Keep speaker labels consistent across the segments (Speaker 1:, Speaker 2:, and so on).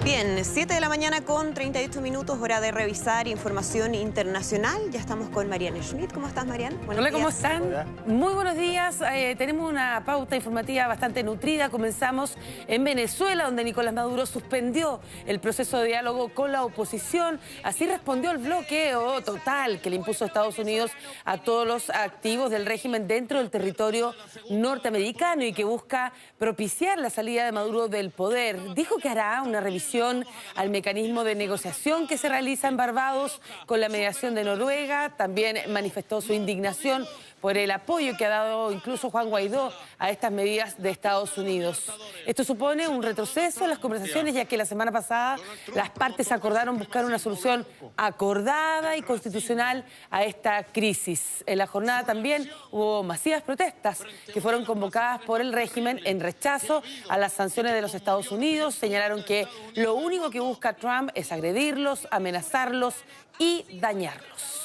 Speaker 1: Bien, 7 de la mañana con 38 minutos, hora de revisar información internacional. Ya estamos con Marianne Schmidt. ¿Cómo estás, Marianne?
Speaker 2: Hola, ¿cómo están?
Speaker 3: Hola.
Speaker 2: Muy buenos días. Tenemos una pauta informativa bastante nutrida. Comenzamos en Venezuela, donde Nicolás Maduro suspendió el proceso de diálogo con la oposición. Así respondió el bloqueo total que le impuso Estados Unidos a todos los activos del régimen dentro del territorio norteamericano y que busca propiciar la salida de Maduro del poder. Dijo que hará una revisión al mecanismo de negociación que se realiza en Barbados con la mediación de Noruega. También manifestó su indignación por el apoyo que ha dado incluso Juan Guaidó a estas medidas de Estados Unidos. Esto supone un retroceso en las conversaciones, ya que la semana pasada las partes acordaron buscar una solución acordada y constitucional a esta crisis. En la jornada también hubo masivas protestas que fueron convocadas por el régimen en rechazo a las sanciones de los Estados Unidos. Señalaron que lo único que busca Trump es agredirlos, amenazarlos y dañarlos.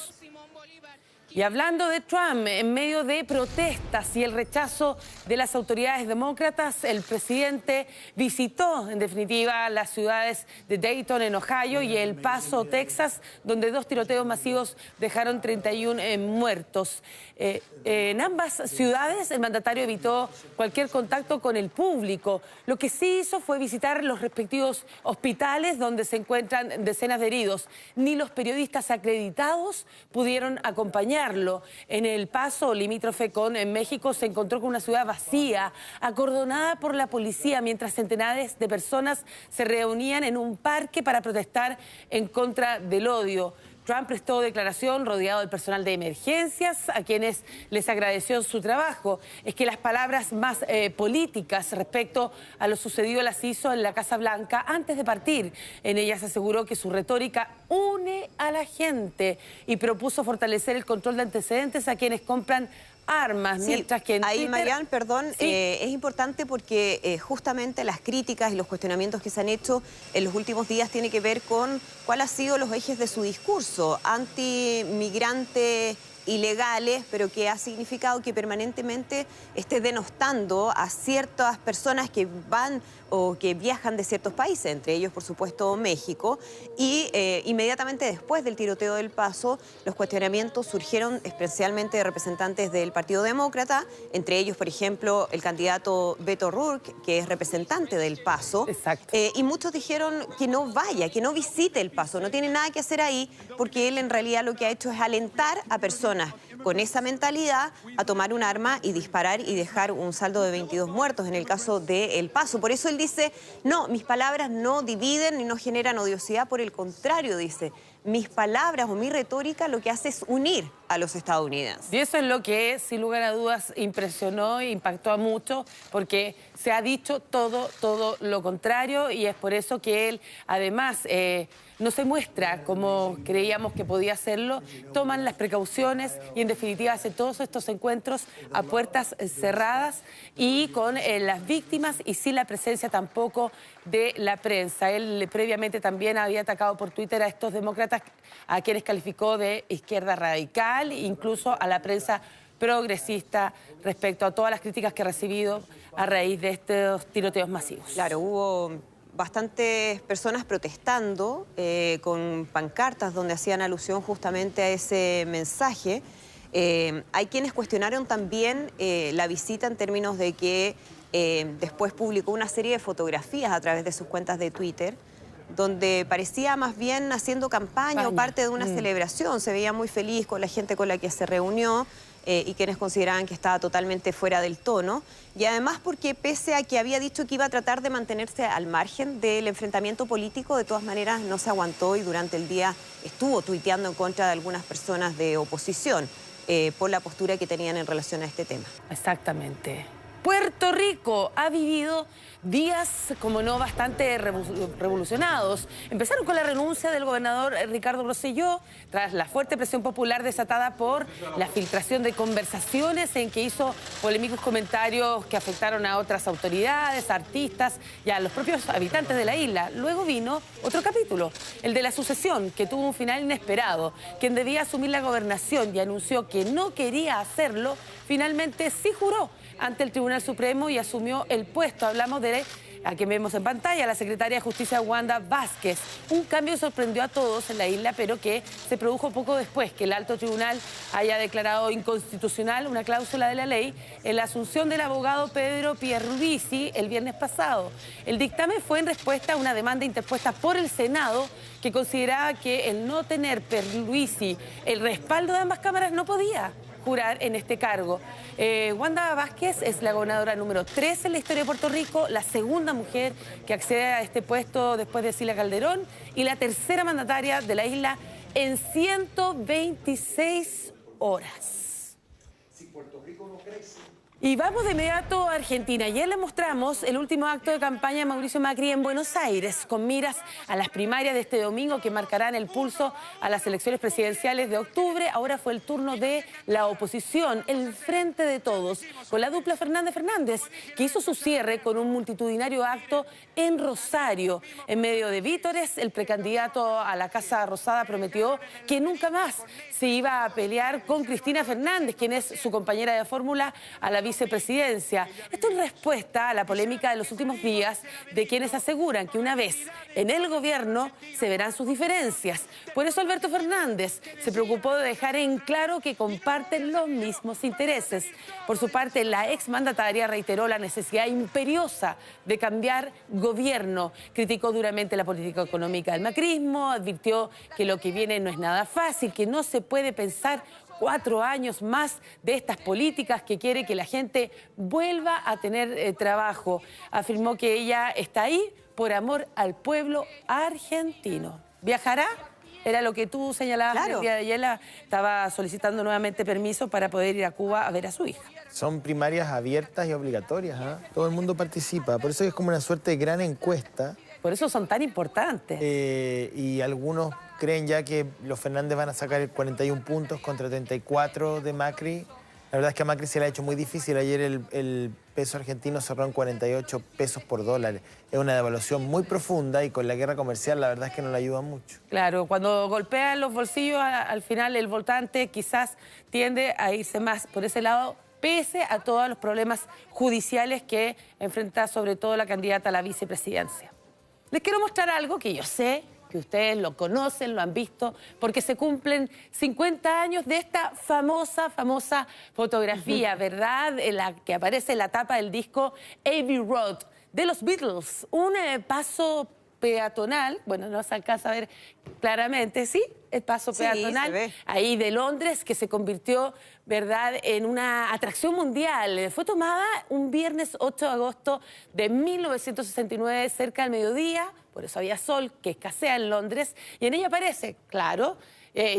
Speaker 2: Y hablando de Trump, en medio de protestas y el rechazo de las autoridades demócratas, el presidente visitó, en definitiva, las ciudades de Dayton, en Ohio, y El Paso, Texas, donde 2 tiroteos masivos dejaron 31 muertos. En ambas ciudades, el mandatario evitó cualquier contacto con el público. Lo que sí hizo fue visitar los respectivos hospitales donde se encuentran decenas de heridos. Ni los periodistas acreditados pudieron acompañar. En El Paso, limítrofe con México, se encontró con una ciudad vacía, acordonada por la policía, mientras centenares de personas se reunían en un parque para protestar en contra del odio. Trump prestó declaración rodeado del personal de emergencias, a quienes les agradeció su trabajo. Es que las palabras más políticas respecto a lo sucedido las hizo en la Casa Blanca antes de partir. En ellas aseguró que su retórica une a la gente y propuso fortalecer el control de antecedentes a quienes compran armas,
Speaker 1: sí,
Speaker 2: mientras que en
Speaker 1: ahí,
Speaker 2: Twitter...
Speaker 1: Marianne, perdón,
Speaker 2: sí.
Speaker 1: Es importante porque justamente las críticas y los cuestionamientos que se han hecho en los últimos días tienen que ver con cuáles han sido los ejes de su discurso antimigrante, ilegales, pero que ha significado que permanentemente esté denostando a ciertas personas que van o que viajan de ciertos países, entre ellos, por supuesto, México. Y inmediatamente después del tiroteo del Paso, los cuestionamientos surgieron especialmente de representantes del Partido Demócrata, entre ellos, por ejemplo, el candidato Beto O'Rourke, que es representante del Paso.
Speaker 2: Exacto.
Speaker 1: Y muchos dijeron que no vaya, que no visite el Paso, no tiene nada que hacer ahí, porque él en realidad lo que ha hecho es alentar a personas con esa mentalidad a tomar un arma y disparar y dejar un saldo de 22 muertos en el caso de El Paso. Por eso él dice, no, mis palabras no dividen ni no generan odiosidad, por el contrario, dice, mis palabras o mi retórica lo que hace es unir a los estadounidenses.
Speaker 2: Y eso es lo que, sin lugar a dudas, impresionó e impactó a muchos, porque se ha dicho todo lo contrario, y es por eso que él, además, no se muestra como creíamos que podía hacerlo. Toman las precauciones y, en definitiva, hace todos estos encuentros a puertas cerradas y con las víctimas, y sin la presencia tampoco de la prensa. Él previamente también había atacado por Twitter a estos demócratas, a quienes calificó de izquierda radical, incluso a la prensa progresista, respecto a todas las críticas que ha recibido a raíz de estos tiroteos masivos.
Speaker 1: Claro, hubo bastantes personas protestando con pancartas donde hacían alusión justamente a ese mensaje. Hay quienes cuestionaron también la visita en términos de que después publicó una serie de fotografías a través de sus cuentas de Twitter, donde parecía más bien haciendo campaña o parte de una celebración. Se veía muy feliz con la gente con la que se reunió y quienes consideraban que estaba totalmente fuera del tono. Y además porque pese a que había dicho que iba a tratar de mantenerse al margen del enfrentamiento político, de todas maneras no se aguantó y durante el día estuvo tuiteando en contra de algunas personas de oposición por la postura que tenían en relación a este tema.
Speaker 2: Exactamente. Puerto Rico ha vivido días, como no, bastante revolucionados. Empezaron con la renuncia del gobernador Ricardo Rosselló, tras la fuerte presión popular desatada por la filtración de conversaciones en que hizo polémicos comentarios que afectaron a otras autoridades, artistas y a los propios habitantes de la isla. Luego vino otro capítulo, el de la sucesión, que tuvo un final inesperado. Quien debía asumir la gobernación y anunció que no quería hacerlo, finalmente sí juró ante el Tribunal Supremo y asumió el puesto. Hablamos de a quien vemos en pantalla, la secretaria de Justicia Wanda Vázquez. Un cambio sorprendió a todos en la isla, pero que se produjo poco después que el alto tribunal haya declarado inconstitucional una cláusula de la ley en la asunción del abogado Pedro Pierluisi el viernes pasado. El dictamen fue en respuesta a una demanda interpuesta por el Senado que consideraba que el no tener Pierluisi el respaldo de ambas cámaras no podía jurar en este cargo. Wanda Vázquez es la gobernadora número 3 en la historia de Puerto Rico, la segunda mujer que accede a este puesto después de Cilia Calderón y la tercera mandataria de la isla en 126 horas.
Speaker 3: Si Puerto Rico no crece...
Speaker 2: Y vamos de inmediato a Argentina. Ayer le mostramos el último acto de campaña de Mauricio Macri en Buenos Aires, con miras a las primarias de este domingo que marcarán el pulso a las elecciones presidenciales de octubre. Ahora fue el turno de la oposición, el Frente de Todos, con la dupla Fernández-Fernández, que hizo su cierre con un multitudinario acto en Rosario. En medio de vítores, el precandidato a la Casa Rosada prometió que nunca más se iba a pelear con Cristina Fernández, quien es su compañera de fórmula a la vicepresidencia. Esto en respuesta a la polémica de los últimos días de quienes aseguran que una vez en el gobierno se verán sus diferencias. Por eso Alberto Fernández se preocupó de dejar en claro que comparten los mismos intereses. Por su parte, la exmandataria reiteró la necesidad imperiosa de cambiar gobierno. Criticó duramente la política económica del macrismo, advirtió que lo que viene no es nada fácil, que no se puede pensar 4 años más de estas políticas, que quiere que la gente vuelva a tener trabajo. Afirmó que ella está ahí por amor al pueblo argentino. ¿Viajará? Era lo que tú señalabas.
Speaker 1: Claro.
Speaker 2: El día de ayer. Estaba solicitando nuevamente permiso para poder ir a Cuba a ver a su hija.
Speaker 4: Son primarias abiertas y obligatorias, ¿eh? Todo el mundo participa, por eso es como una suerte de gran encuesta.
Speaker 2: Por eso son tan importantes.
Speaker 4: Y algunos creen ya que los Fernández van a sacar 41 puntos contra 34 de Macri. La verdad es que a Macri se le ha hecho muy difícil. Ayer el peso argentino cerró en 48 pesos por dólar. Es una devaluación muy profunda y con la guerra comercial la verdad es que no le ayuda mucho.
Speaker 2: Claro, cuando golpean los bolsillos, al final el votante quizás tiende a irse más por ese lado, pese a todos los problemas judiciales que enfrenta sobre todo la candidata a la vicepresidencia. Les quiero mostrar algo que yo sé que ustedes lo conocen, lo han visto, porque se cumplen 50 años de esta famosa fotografía, ¿verdad? En la que aparece en la tapa del disco Abbey Road de los Beatles. Un paso peatonal, bueno, no se alcanza a ver claramente, ¿sí? El paso peatonal,
Speaker 1: se ve.
Speaker 2: Ahí de Londres, que se convirtió, ¿verdad?, en una atracción mundial. Fue tomada un viernes 8 de agosto de 1969, cerca del mediodía, por eso había sol, que escasea en Londres, y en ella aparece, claro,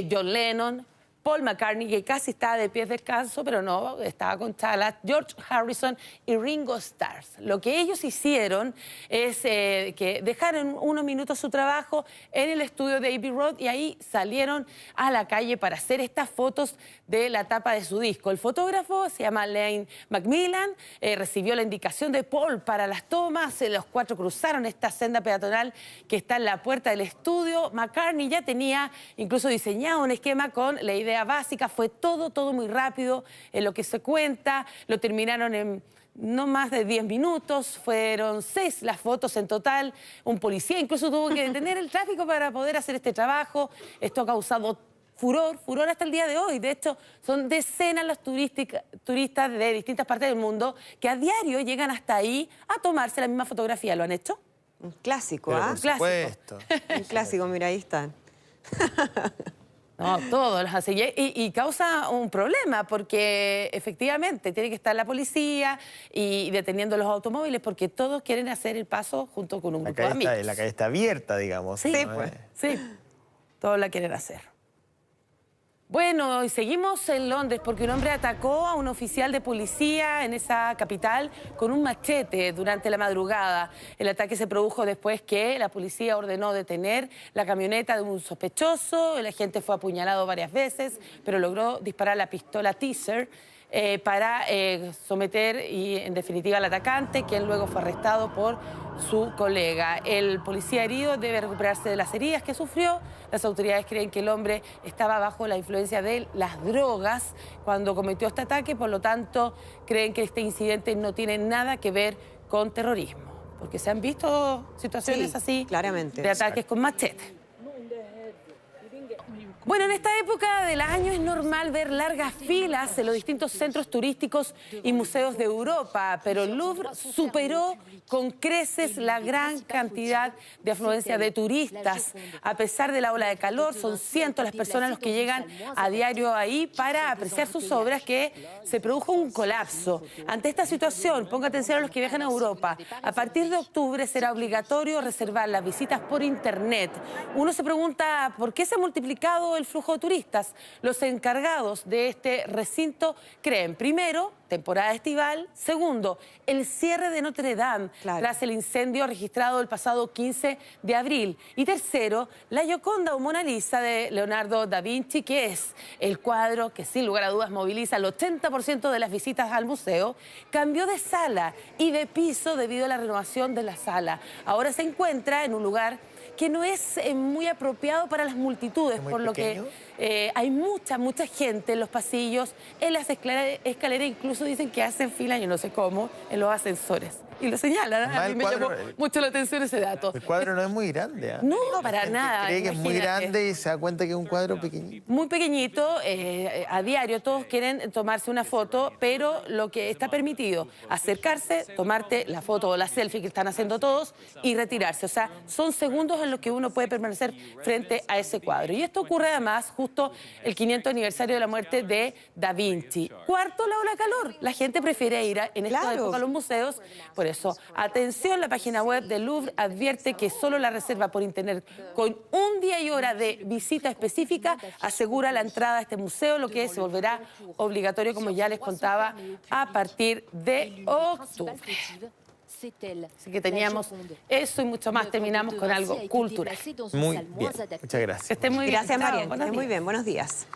Speaker 2: John Lennon, Paul McCartney, que casi estaba de pies descanso, pero no, estaba con Talat, George Harrison y Ringo Starr. Lo que ellos hicieron es que dejaron unos minutos su trabajo en el estudio de Abbey Road y ahí salieron a la calle para hacer estas fotos de la tapa de su disco. El fotógrafo se llama Lane Macmillan, recibió la indicación de Paul para las tomas, los 4 cruzaron esta senda peatonal que está en la puerta del estudio. McCartney ya tenía incluso diseñado un esquema con la idea básica, fue todo muy rápido en lo que se cuenta, lo terminaron en no más de 10 minutos, fueron 6 las fotos en total, un policía incluso tuvo que detener el tráfico para poder hacer este trabajo. Esto ha causado furor hasta el día de hoy. De hecho, son decenas los turistas de distintas partes del mundo que a diario llegan hasta ahí a tomarse la misma fotografía. ¿Lo han hecho?
Speaker 1: Un clásico,
Speaker 4: Pero
Speaker 1: ¿ah?
Speaker 4: por supuesto.
Speaker 1: Un clásico, mira, ahí están.
Speaker 2: No, todos los hacen. Y causa un problema porque efectivamente tiene que estar la policía y deteniendo los automóviles porque todos quieren hacer el paso junto con un grupo de amigos.
Speaker 4: La calle está abierta, digamos.
Speaker 2: Sí,
Speaker 4: ¿no?
Speaker 1: pues.
Speaker 2: Sí, todos la quieren hacer. Bueno, y seguimos en Londres porque un hombre atacó a un oficial de policía en esa capital con un machete durante la madrugada. El ataque se produjo después que la policía ordenó detener la camioneta de un sospechoso. El agente fue apuñalado varias veces, pero logró disparar la pistola Taser para someter y en definitiva al atacante, quien luego fue arrestado por su colega. El policía herido debe recuperarse de las heridas que sufrió. Las autoridades creen que el hombre estaba bajo la influencia de las drogas cuando cometió este ataque, por lo tanto creen que este incidente no tiene nada que ver con terrorismo. porque se han visto situaciones
Speaker 1: Sí,
Speaker 2: así
Speaker 1: claramente.
Speaker 2: de ataques con machete. Bueno, en esta época del año es normal ver largas filas en los distintos centros turísticos y museos de Europa, pero el Louvre superó con creces la gran cantidad de afluencia de turistas. A pesar de la ola de calor, son cientos las personas los que llegan a diario ahí para apreciar sus obras, que se produjo un colapso. Ante esta situación, ponga atención a los que viajan a Europa. A partir de octubre será obligatorio reservar las visitas por internet. Uno se pregunta por qué se ha multiplicado el flujo de turistas. Los encargados de este recinto creen, primero, temporada estival; segundo, el cierre de Notre Dame tras el incendio registrado el pasado 15 de abril; y tercero, la Gioconda o Mona Lisa de Leonardo da Vinci, que es el cuadro que sin lugar a dudas moviliza el 80% de las visitas al museo, cambió de sala y de piso debido a la renovación de la sala. Ahora se encuentra en un lugar que no es muy apropiado para las multitudes, por lo que hay mucha gente en los pasillos, en las escaleras, incluso dicen que hacen fila, yo no sé cómo, en los ascensores. Y lo señalan, ¿eh? A mí me llamó mucho la atención ese dato.
Speaker 4: El cuadro no es muy grande, ¿eh?
Speaker 2: No, para nada.
Speaker 4: Cree que es muy grande y se da cuenta que es un cuadro pequeñito.
Speaker 2: Muy pequeñito, a diario todos quieren tomarse una foto, pero lo que está permitido, acercarse, tomarte la foto o la selfie que están haciendo todos y retirarse. O sea, son segundos en los que uno puede permanecer frente a ese cuadro. Y esto ocurre además justo el 500 aniversario de la muerte de Da Vinci. Cuarto, la ola de calor. La gente prefiere ir en esta época a los museos. Por eso, atención, la página web del Louvre advierte que solo la reserva por internet con un día y hora de visita específica asegura la entrada a este museo, lo que se volverá obligatorio, como ya les contaba, a partir de octubre. Así que teníamos eso y mucho más. Terminamos con algo cultural.
Speaker 4: Muy bien, muchas gracias.
Speaker 2: Que estén muy bien.
Speaker 1: Gracias,
Speaker 2: Chao,
Speaker 1: Marian.
Speaker 2: buenos
Speaker 1: Muy
Speaker 2: días.
Speaker 1: bien, buenos días.